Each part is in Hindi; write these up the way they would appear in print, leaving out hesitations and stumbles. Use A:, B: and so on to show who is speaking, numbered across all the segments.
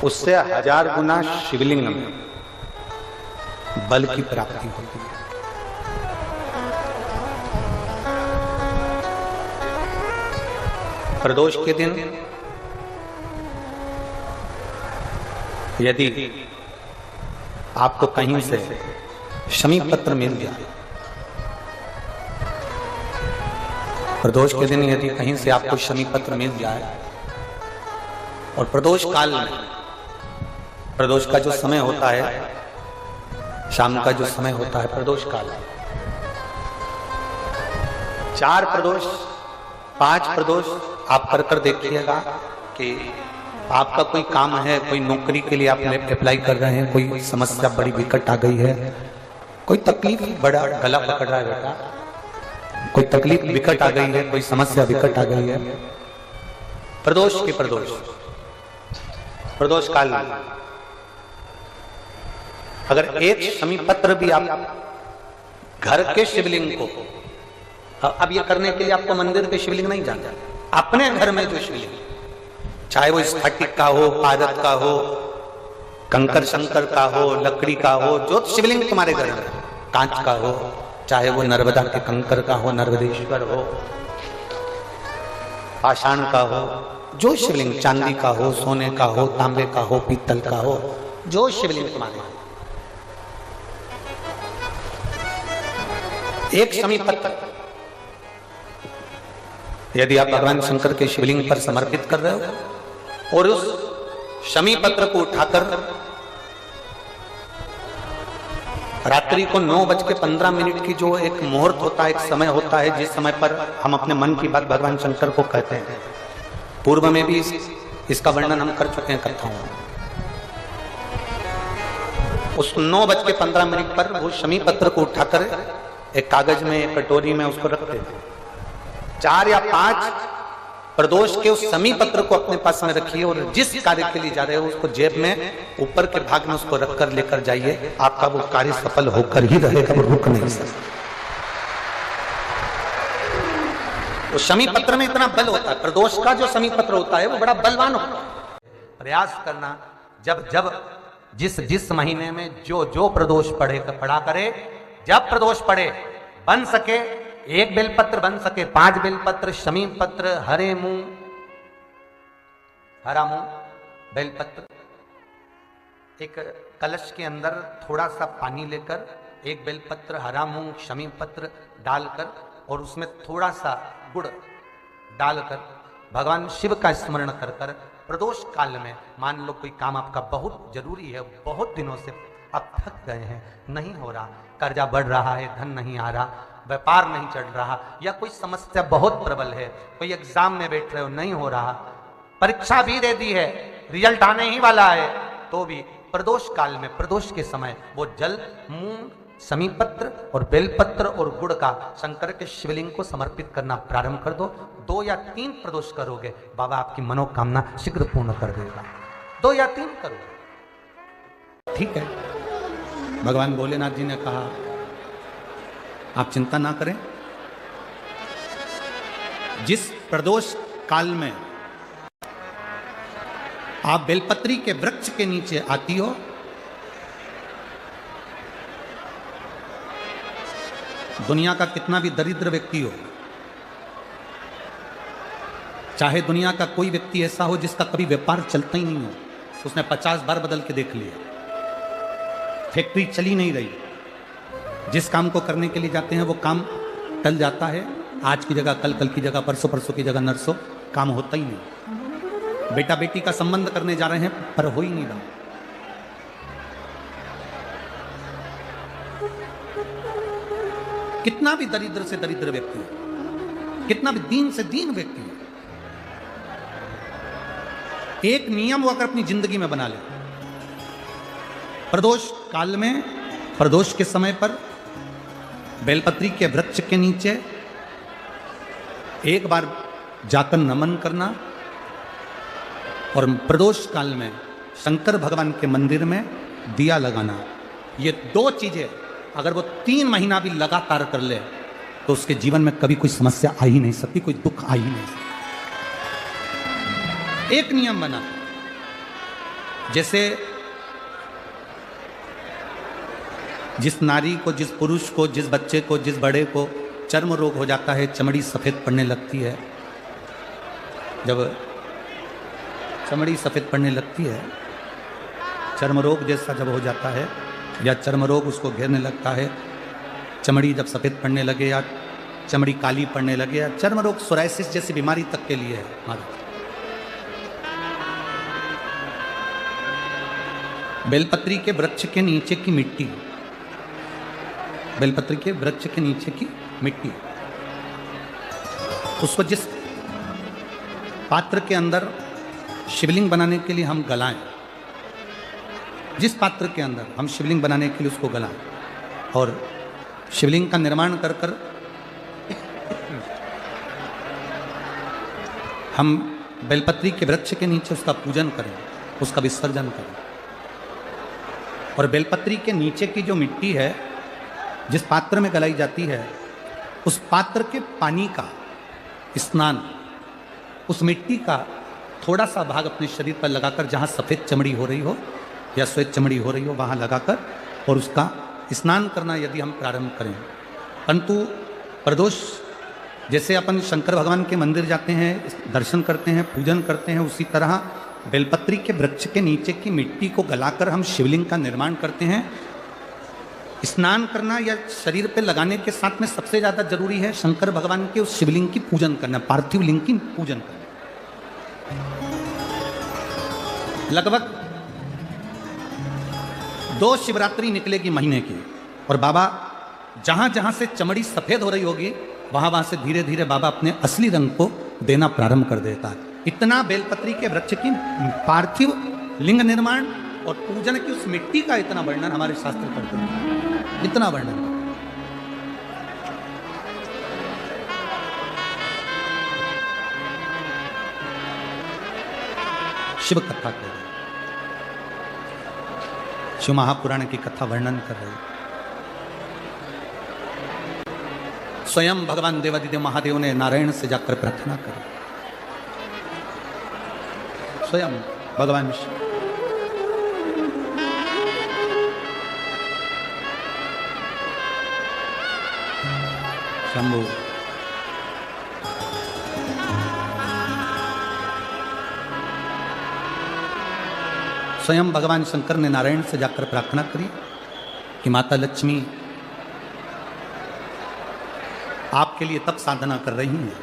A: उससे 1000 गुना शिवलिंग में बल की प्राप्ति होती है। प्रदोष के दिन यदि आपको कहीं से शमी पत्र मिल जाए, प्रदोष के दिन यदि कहीं से आपको शमी पत्र मिल जाए और प्रदोष काल में, प्रदोष का जो समय होता है, शाम का जो समय होता है प्रदोष काल, 4 प्रदोष 5 प्रदोष आप कर देखिएगा कि आपका कोई काम है, कोई नौकरी के लिए आप अप्लाई कर रहे हैं, कोई समस्या बड़ी विकट आ गई है, कोई तकलीफ, बड़ा गला पकड़ रहा है बेटा, कोई तकलीफ विकट आ गई है, कोई समस्या विकट आ गई है, प्रदोष के प्रदोष काल में अगर एक शमी पत्र भी आप घर के शिवलिंग को, अब ये करने के लिए आपको मंदिर के शिवलिंग नहीं जाना, अपने घर में जो शिवलिंग, चाहे वो स्फटिक का हो, पारद का हो, कंकर शंकर का हो, लकड़ी का हो, जो शिवलिंग तुम्हारे घर में, कांच का हो, चाहे वो नर्मदा के कंकर का हो, नर्मदेश्वर हो, पाषाण का हो, जो शिवलिंग, चांदी का हो, सोने का हो, तांबे का हो, पीतल का हो, जो शिवलिंग तुम्हारे, एक शमी पत्र यदि आप भगवान शंकर के शिवलिंग पर समर्पित कर रहे हो और उस शमी पत्र को उठाकर रात्रि को 9:15 की जो एक मुहूर्त होता है, एक समय होता है, जिस समय पर हम अपने मन की बात भगवान शंकर को कहते हैं, पूर्व में भी इसका वर्णन हम कर चुके हैं कथाओं में, उस 9:15 पर वो शमी पत्र को उठाकर एक कागज में, एक कटोरी में उसको रखते थे। 4 या 5 प्रदोष के उस शमी पत्र को अपने पास में रखिए और जिस कार्य के लिए जा रहे हो उसको जेब में ऊपर के भाग में उसको रखकर लेकर जाइए, आपका वो कार्य सफल होकर ही रहेगा, वो रुक नहीं सकता। तो शमी पत्र में इतना बल होता है, प्रदोष का जो शमी पत्र होता है वो बड़ा बलवान होता है। प्रयास करना, जब जब जिस महीने में जो प्रदोष पड़ा करे, जब प्रदोष पड़े, बन सके 1 बेलपत्र, बन सके 5 बेलपत्र, शमी पत्र, हरा मूंग बेलपत्र, एक कलश के अंदर थोड़ा सा पानी लेकर 1 बेलपत्र, हरा मूंग, शमी पत्र डालकर और उसमें थोड़ा सा गुड़ डालकर भगवान शिव का स्मरण कर कर प्रदोष काल में, मान लो कोई काम आपका बहुत जरूरी है, बहुत दिनों से आप थक गए हैं, नहीं हो रहा, कर्जा बढ़ रहा है, धन नहीं आ रहा, व्यापार नहीं चल रहा, या कोई समस्या बहुत प्रबल है, कोई एग्जाम में बैठ रहे हो नहीं हो रहा, परीक्षा भी दे दी है, रिजल्ट आने ही वाला है, तो भी प्रदोष काल में, प्रदोष के समय वो जल, मूंग, शमी पत्र और बेलपत्र और गुड़ का शंकर के शिवलिंग को समर्पित करना प्रारंभ कर दो। 2 या 3 प्रदोष करोगे, बाबा आपकी मनोकामना शीघ्र पूर्ण कर देगा। 2 या 3 करोगे, ठीक है। भगवान भोलेनाथ जी ने कहा आप चिंता ना करें, जिस प्रदोष काल में आप बेलपत्री के वृक्ष के नीचे आती हो, दुनिया का कितना भी दरिद्र व्यक्ति हो, चाहे दुनिया का कोई व्यक्ति ऐसा हो जिसका कभी व्यापार चलता ही नहीं हो, उसने 50 बार बदल के देख लिया, फैक्ट्री चली नहीं रही, जिस काम को करने के लिए जाते हैं वो काम टल जाता है, आज की जगह कल, कल की जगह परसों, परसों की जगह नरसों, काम होता ही नहीं। बेटा बेटी का संबंध करने जा रहे हैं पर हो ही नहीं रहा। कितना भी दरिद्र से दरिद्र व्यक्ति हो, कितना भी दीन से दीन व्यक्ति हो, एक नियम वो अगर अपनी जिंदगी में बना ले, प्रदोष काल में, प्रदोष के समय पर बेलपत्री के वृक्ष के नीचे एक बार जाकर नमन करना और प्रदोष काल में शंकर भगवान के मंदिर में दिया लगाना, ये 2 चीजें अगर वो 3 महीना भी लगातार कर ले तो उसके जीवन में कभी कोई समस्या आ ही नहीं सकती, कोई दुख आ ही नहीं सकता। एक नियम बना, जैसे जिस नारी को, जिस पुरुष को, जिस बच्चे को, जिस बड़े को चर्म रोग हो जाता है, चमड़ी सफ़ेद पड़ने लगती है, जब चमड़ी सफ़ेद पड़ने लगती है, चर्म रोग जैसा जब हो जाता है या चर्म रोग उसको घेरने लगता है, चमड़ी जब सफ़ेद पड़ने लगे या चमड़ी काली पड़ने लगे या चर्म रोग सोराइसिस जैसी बीमारी तक के लिए है हमारा। बेलपत्री के वृक्ष के नीचे की मिट्टी, बेलपत्री के वृक्ष के नीचे की मिट्टी, उसको जिस पात्र के अंदर शिवलिंग बनाने के लिए हम गलाएं, जिस पात्र के अंदर हम शिवलिंग बनाने के लिए उसको गलाएं और शिवलिंग का निर्माण कर कर हम बेलपत्री के वृक्ष के नीचे उसका पूजन करें, उसका विसर्जन करें। और बेलपत्री के नीचे की जो मिट्टी है जिस पात्र में गलाई जाती है, उस पात्र के पानी का स्नान, उस मिट्टी का थोड़ा सा भाग अपने शरीर पर लगाकर, जहाँ सफ़ेद चमड़ी हो रही हो या श्वेत चमड़ी हो रही हो वहाँ लगाकर और उसका स्नान करना यदि हम प्रारंभ करें। परंतु प्रदोष जैसे अपन शंकर भगवान के मंदिर जाते हैं, दर्शन करते हैं, पूजन करते हैं, उसी तरह बेलपत्री के वृक्ष के नीचे की मिट्टी को गलाकर हम शिवलिंग का निर्माण करते हैं। स्नान करना या शरीर पे लगाने के साथ में सबसे ज़्यादा जरूरी है शंकर भगवान के उस शिवलिंग की पूजन करना, पार्थिव लिंग की पूजन करना। लगभग 2 शिवरात्रि निकलेगी महीने की और बाबा जहां जहां से चमड़ी सफेद हो रही होगी वहां वहां से धीरे धीरे बाबा अपने असली रंग को देना प्रारंभ कर देता है। इतना बेलपत्री के वृक्ष की पार्थिव लिंग निर्माण और पूजन की उस मिट्टी का इतना वर्णन हमारे शास्त्र करते हैं, इतना वर्णन। शिव कथा कर रहे, शिव महापुराण की कथा वर्णन कर रहे। स्वयं भगवान देवादिदेव महादेव ने नारायण से जाकर प्रार्थना करी, स्वयं भगवान शंभु स्वयं भगवान शंकर ने नारायण से जाकर प्रार्थना करी कि माता लक्ष्मी आपके लिए तब साधना कर रही हैं,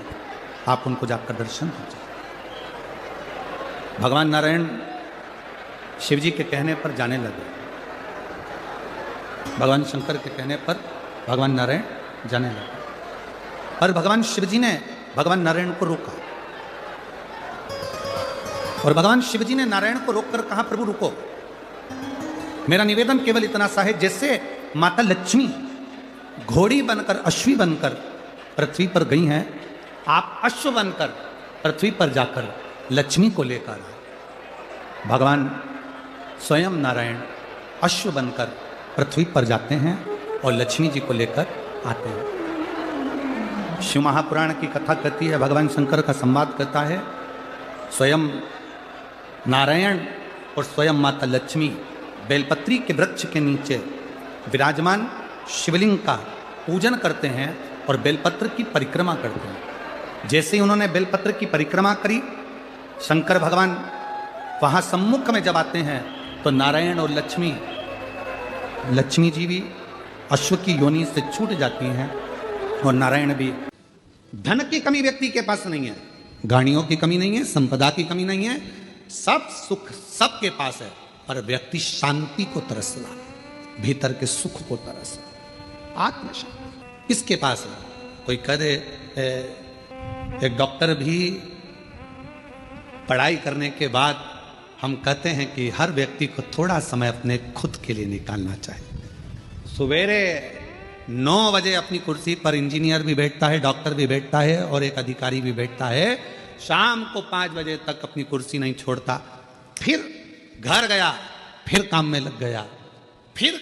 A: आप उनको जाकर दर्शन कीजिए। भगवान नारायण शिव जी के कहने पर जाने लगे, भगवान शंकर के कहने पर भगवान नारायण जाने लगे। और भगवान शिव जी ने भगवान नारायण को रोका और भगवान शिव जी ने नारायण को रोककर कहा, प्रभु रुको, मेरा निवेदन केवल इतना सा है, जैसे माता लक्ष्मी घोड़ी बनकर, अश्वी बनकर पृथ्वी पर गई हैं, आप अश्व बनकर पृथ्वी पर जाकर लक्ष्मी को लेकर आए। भगवान स्वयं नारायण अश्व बनकर पृथ्वी पर जाते हैं और लक्ष्मी जी को लेकर आते हैं। शिव महापुराण की कथा कहती है, भगवान शंकर का संवाद करता है, स्वयं नारायण और स्वयं माता लक्ष्मी बेलपत्री के वृक्ष के नीचे विराजमान शिवलिंग का पूजन करते हैं और बेलपत्र की परिक्रमा करते हैं। जैसे ही उन्होंने बेलपत्र की परिक्रमा करी, शंकर भगवान वहाँ सम्मुख में जब आते हैं तो नारायण और लक्ष्मी जी भी अश्व की योनि से छूट जाती हैं और नारायण भी। धन की कमी व्यक्ति के पास नहीं है, गाड़ियों की कमी नहीं है, संपदा की कमी नहीं है, सब सुख सबके पास है, पर व्यक्ति शांति को तरस रहा है, भीतर के सुख को तरस रहा, आत्मशांति किसके पास है? कोई करे एक डॉक्टर भी पढ़ाई करने के बाद हम कहते हैं कि हर व्यक्ति को थोड़ा समय अपने खुद के लिए निकालना चाहिए। सवेरे 9 बजे अपनी कुर्सी पर इंजीनियर भी बैठता है, डॉक्टर भी बैठता है और एक अधिकारी भी बैठता है, शाम को 5 बजे तक अपनी कुर्सी नहीं छोड़ता, फिर घर गया, फिर काम में लग गया, फिर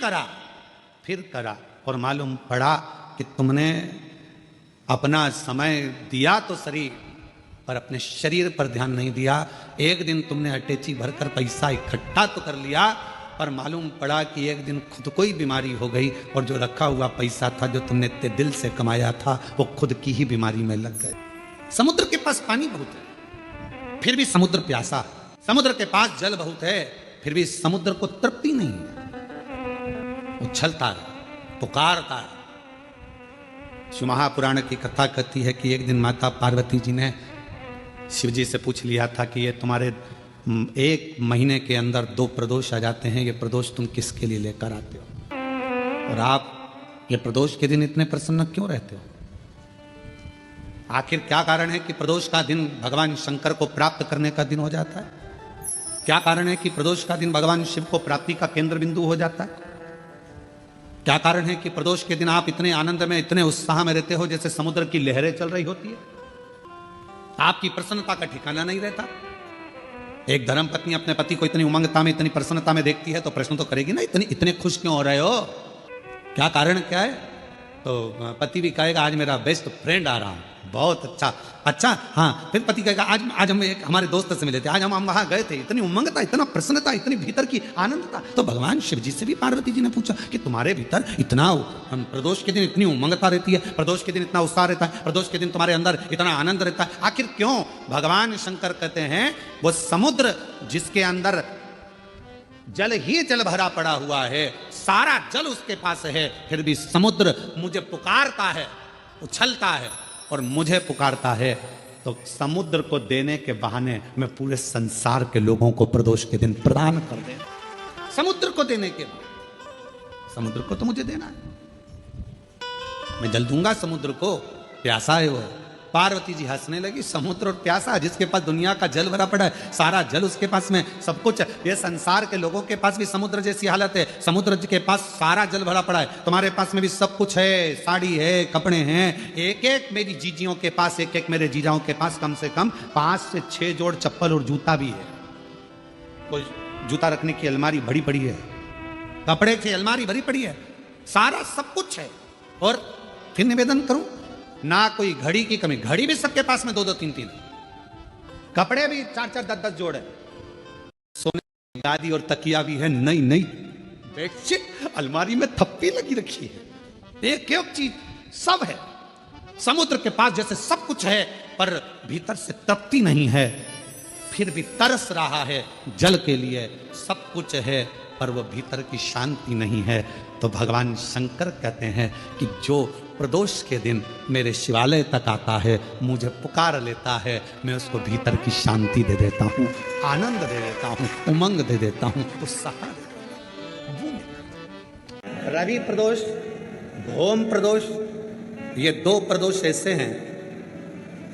A: करा और मालूम पड़ा कि तुमने अपना समय दिया तो सही, और अपने शरीर पर ध्यान नहीं दिया। एक दिन तुमने अटैची भरकर पैसा इकट्ठा तो कर लिया, पर मालूम पड़ा कि एक दिन खुद को ही बीमारी हो गई और जो रखा हुआ पैसा था, जो तुमने इतने दिल से कमाया था, वो खुद की ही बीमारी में लग गए। समुद्र के पास पानी बहुत है, फिर भी समुद्र प्यासा। समुद्र के पास जल बहुत है, फिर भी समुद्र को तृप्ति नहीं है। उछलता है, पुकारता है। शिव महापुराण की कथा कहती है कि एक दिन माता पार्वती जी ने शिव जी से पूछ लिया था कि ये तुम्हारे 1 महीने के अंदर 2 प्रदोष आ जाते हैं, ये प्रदोष तुम किसके लिए लेकर आते हो, और आप ये प्रदोष के दिन इतने प्रसन्न क्यों रहते हो? आखिर क्या कारण है कि प्रदोष का दिन भगवान शंकर को प्राप्त करने का दिन हो जाता है? क्या कारण है कि प्रदोष का दिन भगवान शिव को प्राप्ति का केंद्र बिंदु हो जाता है? क्या कारण है कि प्रदोष के दिन आप इतने आनंद में, इतने उत्साह में रहते हो जैसे समुद्र की लहरें चल रही होती है? आपकी प्रसन्नता का ठिकाना नहीं रहता। एक धर्मपत्नी अपने पति को इतनी उमंगता में, इतनी प्रसन्नता में देखती है तो प्रश्न तो करेगी ना, इतने खुश क्यों हो रहे हो, क्या कारण क्या है? तो पति भी कहेगा आज मेरा बेस्ट फ्रेंड आ रहा है, बहुत अच्छा। हाँ, फिर पति कहेगा आज हम एक हमारे दोस्त से मिले थे, आज हम वहां गए थे, इतनी उमंगता, इतना प्रसन्नता, इतनी भीतर की आनंदता। तो भगवान शिव जी से भी पार्वती जी ने पूछा कि तुम्हारे भीतर इतना, हम प्रदोष के दिन इतनी उमंगता रहती है, प्रदोष के दिन इतना उत्साह रहता है, प्रदोष के दिन तुम्हारे अंदर इतना आनंद रहता है, आखिर क्यों? भगवान शंकर कहते हैं वो समुद्र जिसके अंदर जल ही जल भरा पड़ा हुआ है, सारा जल उसके पास है, फिर भी समुद्र मुझे पुकारता है, उछलता है और मुझे पुकारता है। तो समुद्र को देने के बहाने मैं पूरे संसार के लोगों को प्रदोष के दिन प्रदान कर दे। समुद्र को देने के बहाने, समुद्र को तो मुझे देना है, मैं जल दूंगा समुद्र को, प्यासा है वो। पार्वती जी हंसने लगी, समुद्र और प्यासा, जिसके पास दुनिया का जल भरा पड़ा है, सारा जल उसके पास में, सब कुछ। ये संसार के लोगों के पास भी समुद्र जैसी हालत है, समुद्र के पास सारा जल भरा पड़ा है, तुम्हारे पास में भी सब कुछ है, साड़ी है, कपड़े हैं, एक एक मेरी जीजियों के पास, एक एक मेरे जीजाओं के पास कम से कम 5 से 6 जोड़ चप्पल और जूता भी है। कोई जूता रखने की अलमारी भरी पड़ी है, कपड़े की अलमारी भरी पड़ी है, सारा सब कुछ है। और फिर निवेदन करूं, ना कोई घड़ी की कमी, घड़ी भी सबके पास में 2-2 3-3, कपड़े भी 4-4 10-10 जोड़ है, सोने की गादी और तकिया भी है, नई बेडशीट अलमारी में थप्पी लगी रखी है, एक एक चीज सब है। समुद्र के पास जैसे सब कुछ है, पर भीतर से तृप्ति नहीं है, फिर भी तरस रहा है जल के लिए। सब कुछ है पर वो भीतर की शांति नहीं है। तो भगवान शंकर कहते हैं कि जो प्रदोष के दिन मेरे शिवालय तक आता है, मुझे पुकार लेता है, मैं उसको भीतर की शांति दे देता हूँ, आनंद दे देता हूँ, उमंग दे देता हूँ, उत्साह दे देता हूँ। रवि प्रदोष, भौम प्रदोष, ये 2 प्रदोष ऐसे हैं,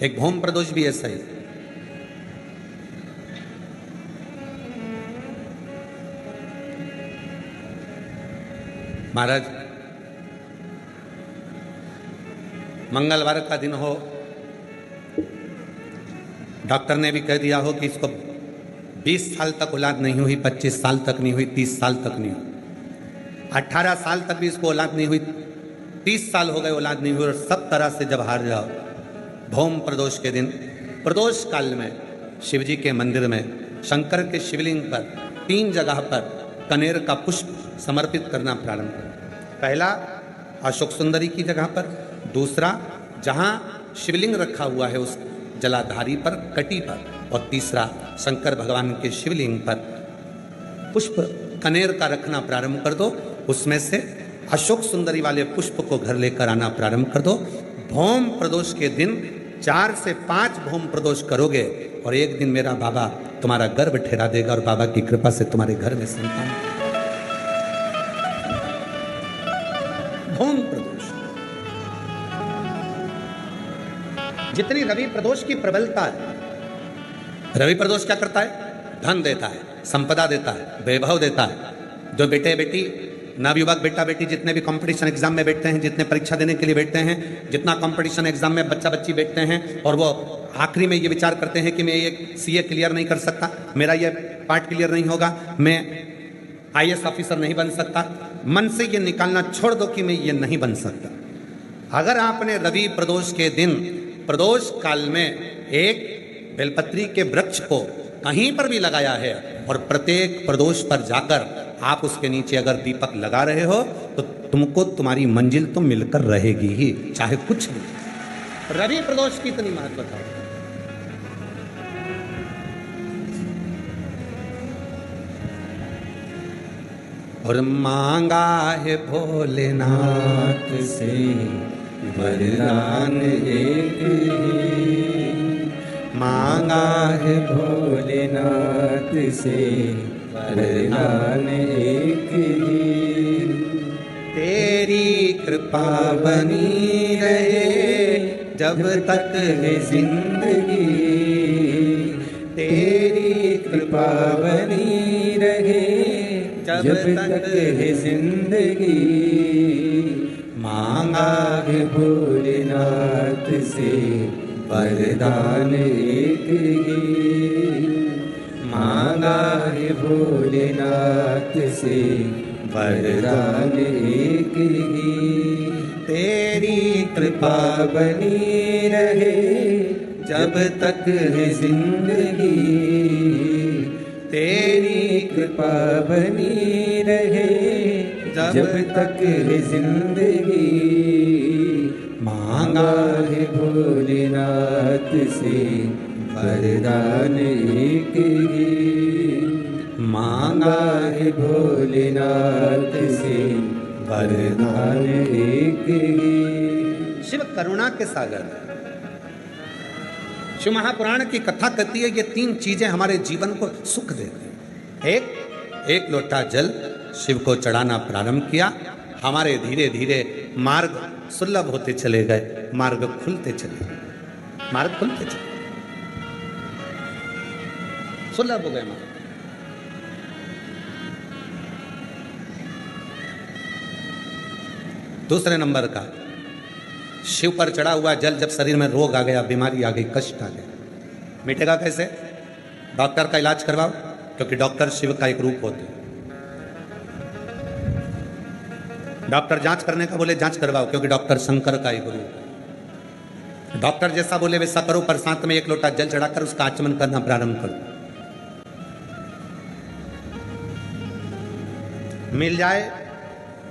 A: एक भौम प्रदोष भी ऐसा ही। महाराज, मंगलवार का दिन हो, डॉक्टर ने भी कह दिया हो कि इसको 20 साल तक औलाद नहीं हुई, 25 साल तक नहीं हुई, 30 साल तक नहीं हुई, 18 साल तक भी इसको औलाद नहीं हुई, 30 साल हो गए औलाद नहीं हुई, और सब तरह से जब हार जाओ, भौम प्रदोष के दिन, प्रदोष काल में शिव जी के मंदिर में शंकर के शिवलिंग पर 3 जगह पर कनेर का पुष्प समर्पित करना प्रारंभ करें। पहला अशोक सुंदरी की जगह पर, दूसरा जहां शिवलिंग रखा हुआ है उस जलाधारी पर, कटी पर, और तीसरा शंकर भगवान के शिवलिंग पर पुष्प कनेर का रखना प्रारंभ कर दो। उसमें से अशोक सुंदरी वाले पुष्प को घर लेकर आना प्रारंभ कर दो। भौम प्रदोष के दिन 4 से 5 भौम प्रदोष करोगे और एक दिन मेरा बाबा तुम्हारा गर्भ ठहरा देगा और बाबा की कृपा से तुम्हारे घर में संतान। भौम प्रदोष, जितनी रवि प्रदोष की प्रबलता है, रवि प्रदोष क्या करता है? धन देता है, संपदा देता है, वैभव देता है। जो बेटे बेटी, नवयुवक बेटा बेटी जितने भी कंपटीशन एग्जाम में बैठते हैं, जितने परीक्षा देने के लिए बैठते हैं, जितना कंपटीशन एग्जाम में बच्चा बच्ची बैठते हैं और वो आखिरी में ये विचार करते हैं कि मैं ये सीए क्लियर नहीं कर सकता, मेरा ये पार्ट क्लियर नहीं होगा, मैं आईएएस ऑफिसर नहीं बन सकता, मन से ये निकालना छोड़ दो कि मैं ये नहीं बन सकता। अगर आपने रवि प्रदोष के दिन, प्रदोष काल में एक बेलपत्री के वृक्ष को कहीं पर भी लगाया है और प्रत्येक प्रदोष पर जाकर आप उसके नीचे अगर दीपक लगा रहे हो तो तुमको तुम्हारी मंजिल तो मिलकर रहेगी ही, चाहे कुछ नहीं। रवि प्रदोष की इतनी महत्वता है। और मांगा है भोलेनाथ से वरदान एक ही, मांगा है भोलेनाथ से वरदान एक ही। तेरी कृपा बनी रहे जब तक है जिंदगी, तेरी कृपा बनी रहे जब तक है जिंदगी। मांगा है भोलेनाथ से वरदान एक ही, मांगा है भोलेनाथ से वरदान एक ही। तेरी कृपा बनी रहे जब तक है जिंदगी, तेरी कृपा बनी रहे जब तक है जिंदगी। मांगा है भोलेनाथ से वरदान एक ही, मांगा है भोलेनाथ से वरदान एक ही। शिव करुणा के सागर। शिव महापुराण की कथा कहती है ये तीन चीजें हमारे जीवन को सुख देती हैं। एक लोटा जल शिव को चढ़ाना प्रारंभ किया, हमारे धीरे धीरे मार्ग सुलभ होते चले गए, मार्ग खुलते चले गए, मार्ग खुलते चले सुलभ हो गए मार्ग। दूसरे नंबर का, शिव पर चढ़ा हुआ जल जब शरीर में रोग आ गया, बीमारी आ गई, कष्ट आ गया, मिटेगा कैसे? डॉक्टर का इलाज करवाओ, क्योंकि डॉक्टर शिव का एक रूप होते हैं। डॉक्टर जांच करने का बोले जांच करवाओ, क्योंकि डॉक्टर शंकर का एक रूप है। डॉक्टर जैसा बोले वैसा करो, पर साथ में एक लोटा जल चढ़ाकर उसका आचमन करना प्रारंभ करो। मिल जाए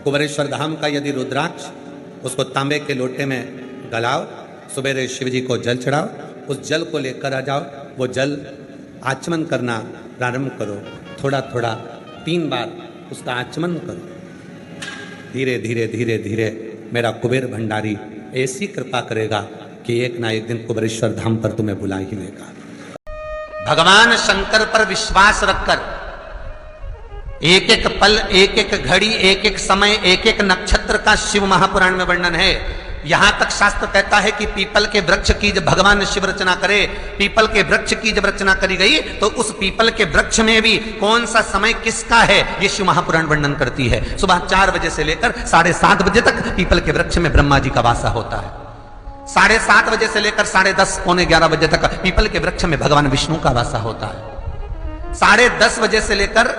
A: कुबेरेश्वर धाम का यदि रुद्राक्ष, उसको तांबे के लोटे में गलाओ, सुबेरे शिव जी को जल चढ़ाओ, उस जल को लेकर आ जाओ, वो जल आचमन करना प्रारंभ करो, थोड़ा थोड़ा 3 बार उसका आचमन करो। धीरे धीरे धीरे धीरे मेरा कुबेर भंडारी ऐसी कृपा करेगा कि एक ना एक दिन कुबेरेश्वर धाम पर तुम्हें बुला ही लेगा। भगवान शंकर पर विश्वास रखकर एक एक पल, एक एक घड़ी, एक एक समय, एक एक नक्षत्र का शिव महापुराण में वर्णन है। यहां तक शास्त्र कहता है कि पीपल के वृक्ष की जब भगवान शिव रचना करे, पीपल के वृक्ष की जब रचना करी गई तो उस पीपल के वृक्ष में भी कौन सा समय किसका है ये शिव महापुराण वर्णन करती है। सुबह 4 बजे से लेकर 7:30 बजे तक पीपल के वृक्ष में ब्रह्मा जी का वासा होता है। 7:30 बजे से लेकर 10:30 पौने 11 बजे तक पीपल के वृक्ष में भगवान विष्णु का वासा होता है। 10:30 बजे से लेकर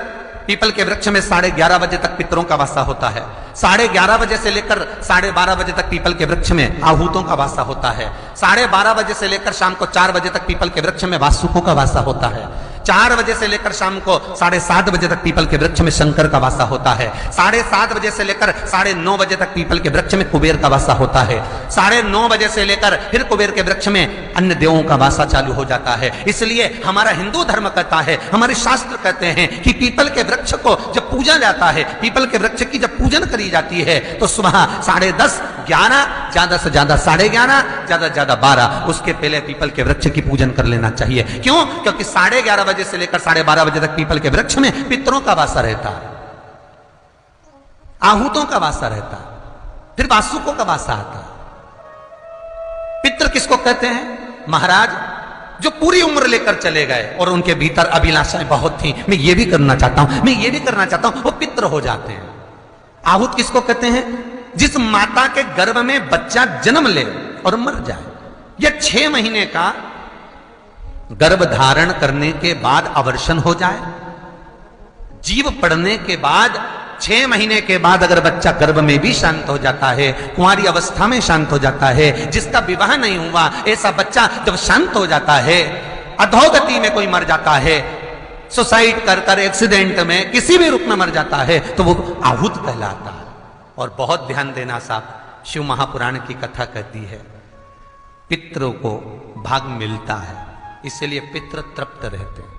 A: पीपल के वृक्ष में 11:30 बजे तक पितरों का वासा होता है। 11:30 बजे से लेकर 12:30 बजे तक पीपल के वृक्ष में आहूतों का वासा होता है। 12:30 बजे से लेकर शाम को 4 बजे तक पीपल के वृक्ष में वासुकों का वासा होता है। 4 बजे से लेकर शाम को 7:30 बजे तक पीपल के वृक्ष में शंकर का वासा होता है। 7:30 बजे से लेकर 9:30 बजे तक पीपल के वृक्ष में कुबेर का वासा होता है। 9:30 बजे से लेकर फिर कुबेर के वृक्ष में अन्य देवों का वासा चालू हो जाता है। इसलिए हमारा हिंदू धर्म कहता है, हमारे शास्त्र कहते हैं कि पीपल के वृक्ष को जब पूजा जाता है, पीपल के वृक्ष की जब पूजन करी जाती है तो सुबह 10:30, 11, ज्यादा से ज्यादा 11:30, ज्यादा से ज्यादा 12, उसके पहले पीपल के वृक्ष की पूजन कर लेना चाहिए। क्यों? क्योंकि 11:30 बजे से लेकर 12:30 बजे तक पीपल के वृक्ष में पितरों का वासा रहता है, आहूतों का वासा रहता है, फिर वासुकों का वासा आता है। पितृ किसको कहते हैं? महाराज जो पूरी उम्र लेकर चले गए और उनके भीतर अभिलाषाएं बहुत थी, मैं ये भी करना चाहता हूं, मैं ये भी करना चाहता हूं, वो पितृ हो जाते हैं। आहूत किसको कहते हैं? जिस माता के गर्भ में बच्चा जन्म ले और मर जाए, या 6 महीने का गर्भ धारण करने के बाद अवर्षण हो जाए, जीव पड़ने के बाद 6 महीने के बाद अगर बच्चा गर्भ में भी शांत हो जाता है, कुंवारी अवस्था में शांत हो जाता है, जिसका विवाह नहीं हुआ ऐसा बच्चा जब शांत हो जाता है अधोगति में कोई मर जाता है, सुसाइड कर कर एक्सीडेंट में किसी भी रूप में मर जाता है तो वो आहूत कहलाता है। और बहुत ध्यान देना साहब, शिव महापुराण की कथा कहती है पितरों को भाग मिलता है, इसलिए पितर तृप्त रहते हैं।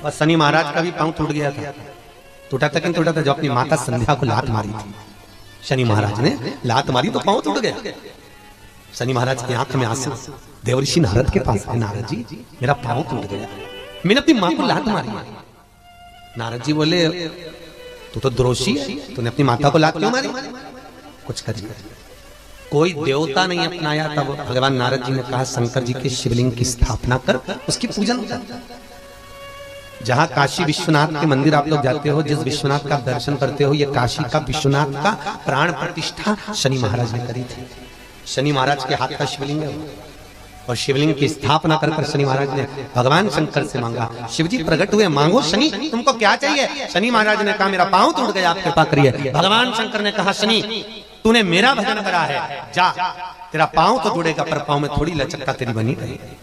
A: और शनि महाराज का भी पांव टूट गया था, टूटा था कि नहीं टूटा था? जो अपनी माता संध्या को लात मारी थी, शनि महाराज ने लात मारी तो पांव टूट गया। शनि महाराज की आंख में आंसू, देवर्षि नारद के पास है, नारद जी मेरा पांव टूट गया, मैंने अपनी मां को लात मारी। नारद जी बोले तू तो द्रोषी है, तूने अपनी माता को लात क्यों मारी? कुछ करिए। कोई देवता नहीं अपनाया, तब भगवान नारद जी ने कहा शंकर जी के शिवलिंग की स्थापना कर, उसकी पूजन कर। जहां काशी विश्वनाथ के मंदिर आप लोग जाते हो, जिस विश्वनाथ का दर्शन करते हो, ये काशी का विश्वनाथ का प्राण प्रतिष्ठा शनि महाराज ने करी थी। शनि महाराज के हाथ का शिवलिंग है और शिवलिंग की स्थापना कर कर शनि महाराज ने भगवान शंकर से मांगा, शिव जी प्रकट हुए, मांगो शनि तुमको क्या चाहिए? शनि महाराज ने कहा मेरा पांव टूट गया, आप कृपा करिए। भगवान शंकर ने कहा शनि तूने मेरा भजन करा है, जा तेरा पांव तो जुड़ेगा पर पांव में थोड़ी लचकता तेरी बनी रहेगी।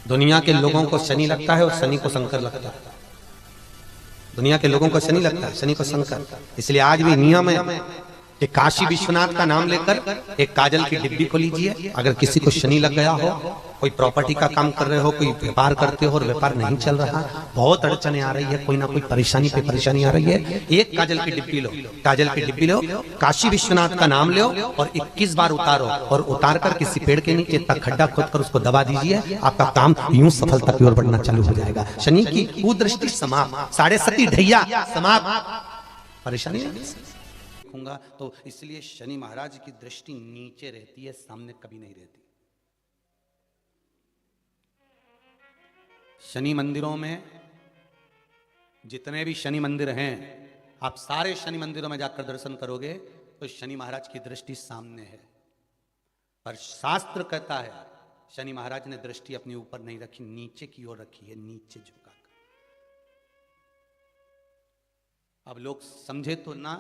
A: दुनिया के लोगों को शनि लगता है और शनि को शंकर लगता है। दुनिया के लोगों को शनि लगता है, शनि को शंकर। इसलिए आज भी नियम है कि काशी विश्वनाथ का नाम लेकर एक काजल की डिब्बी को लीजिए। अगर किसी को शनि लग गया हो, कोई प्रॉपर्टी का काम कर रहे हो, कोई व्यापार करते हो और व्यापार नहीं चल रहा, बहुत अड़चने आ रही है, कोई ना कोई परेशानी पे परेशानी आ रही है, एक काजल की डिब्बी लो, काजल की डिब्बी लो, काशी विश्वनाथ का नाम लो और 21 बार उतारो और उतार कर किसी पेड़ के नीचे इतना खड्डा खोद कर उसको दबा दीजिए, आपका काम यूं सफलता की ओर बढ़ना चालू हो जाएगा। शनि की कुदृष्टि समाप्त, 7.5 ढैया समाप्त, परेशानी देखूंगा। तो इसलिए शनि महाराज की दृष्टि नीचे रहती है, सामने कभी नहीं रहती। शनि मंदिरों में जितने भी शनि मंदिर हैं, आप सारे शनि मंदिरों में जाकर दर्शन करोगे तो शनि महाराज की दृष्टि सामने है। पर शास्त्र कहता है शनि महाराज ने दृष्टि अपने ऊपर नहीं रखी, नीचे की ओर रखी है, नीचे झुकाकर। अब लोग समझे तो ना,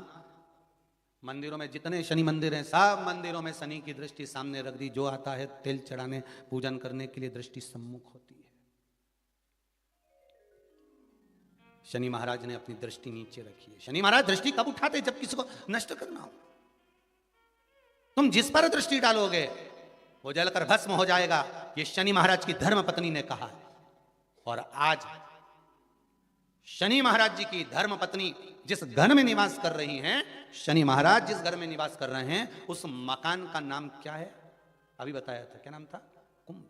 A: मंदिरों में जितने शनि मंदिर हैं, सब मंदिरों में शनि की दृष्टि सामने रख दी। जो आता है तेल चढ़ाने पूजन करने के लिए दृष्टि सम्मुख होती है। शनि महाराज ने अपनी दृष्टि नीचे रखी है। शनि महाराज दृष्टि कब उठाते? जब किसी को नष्ट करना हो। तुम जिस पर दृष्टि डालोगे वो जलकर भस्म हो जाएगा, ये शनि महाराज की धर्म पत्नी ने कहा है। और आज शनि महाराज जी की धर्म पत्नी जिस घर में निवास कर रही हैं, शनि महाराज जिस घर में निवास कर रहे हैं, उस मकान का नाम क्या है? अभी बताया था, क्या नाम था? कुंभ।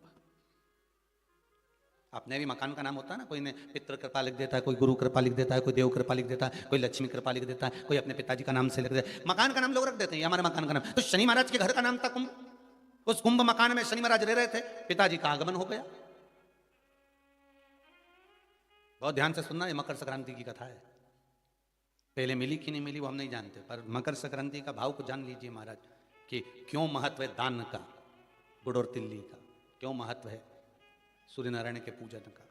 A: अपने भी मकान का नाम होता है ना, कोई ने पितृ कृपा लिख देता है, कोई गुरु कृपा लिख देता है, कोई देव कृपा लिख देता है, कोई लक्ष्मी कृपा लिख देता है, कोई अपने पिताजी का नाम से लिख देता है। मकान का नाम लोग रख देते हैं, हमारे मकान का नाम। तो शनि महाराज के घर का नाम था कुंभ। उस कुंभ मकान में शनि महाराज रह रहे थे, पिताजी का आगमन हो गया। बहुत ध्यान से सुनना, ये मकर संक्रांति की कथा है। पहले मिली कि नहीं मिली वो हम नहीं जानते, पर मकर संक्रांति का भाव को जान लीजिए महाराज कि क्यों महत्व है दान का, गुड़ और तिल्ली का, क्यों महत्व है सूर्य नारायण के पूजन का।